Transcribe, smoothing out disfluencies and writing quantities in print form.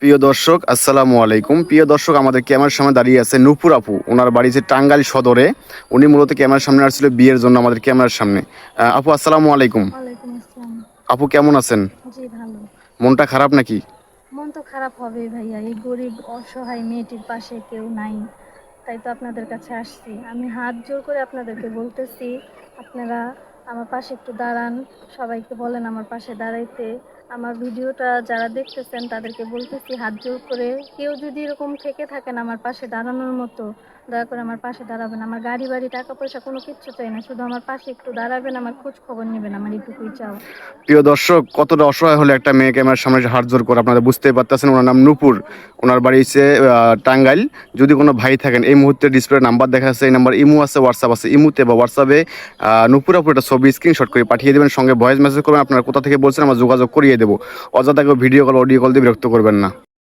প্রিয় দর্শক আসসালামু আলাইকুম। প্রিয় দর্শক, আমাদের ক্যামেরার সামনে দাঁড়িয়ে আছে নূপুর আপু। ওনার বাড়ি যে টাঙ্গাইল সদরে। উনি মূলত ক্যামেরার সামনে আসছিল বিয়ের জন্য আমাদের ক্যামেরার সামনে। আপু আসসালামু আলাইকুম। ওয়ালাইকুম আসসালাম। আপু কেমন আছেন? জি ভালো। মনটা খারাপ নাকি? মন তো খারাপ হবেই ভাইয়া, এই গরিব অসহায় মেয়েটির পাশে কেউ নাই, তাই তো আপনাদের কাছে আসছি। আমি হাত জোর করে আপনাদেরকে বলতেছি, আপনারা আমার পাশে একটু দাঁড়ান, সবাইকে বলেন আমার পাশে দাঁড়াইতে। আমার ভিডিওটা যারা দেখতেছেন তাদেরকে বলতেছি হাত জোর করে, কেউ যদি এরকম থেকে থাকেন আমার পাশে দাঁড়ানোর মতো, দয়া করে আমার পাশে দাঁড়াবেন। আমার গাড়ি বাড়ি টাকা পয়সা কোনো কিচ্ছু চাই না, শুধু আমার পাশে একটু দাঁড়াবেন, আমার খোঁজ খবর নেবেন, আমার এটুকুই চাও। প্রিয় দর্শক, কতটা অসহায় হলে একটা মেয়ে ক্যামেরার সামনে এসে হাত জোর করে, আপনারা বুঝতেই পারতেছেন। ওনার নাম নূপুর। ওনার বাড়ি হচ্ছে টাঙ্গাইল। যদি কোনো ভাই থাকেন, এই মুহূর্তে ডিসপ্লে নাম্বার দেখা যাচ্ছে, এই নাম্বার ইমো আছে, হোয়াটসঅ্যাপ আছে। ইমোতে বা হোয়াটসঅ্যাপে নূপুর আপু একটা ছবি স্ক্রিনশট করে পাঠিয়ে দেবেন, সঙ্গে ভয়েস মেসেজ করবেন আপনারা কোথা থেকে বলছেন, আমরা যোগাযোগ করিয়ে দেবো। অযথা কেউ ভিডিও কল অডিও কল দিয়ে বিরক্ত করবেন না।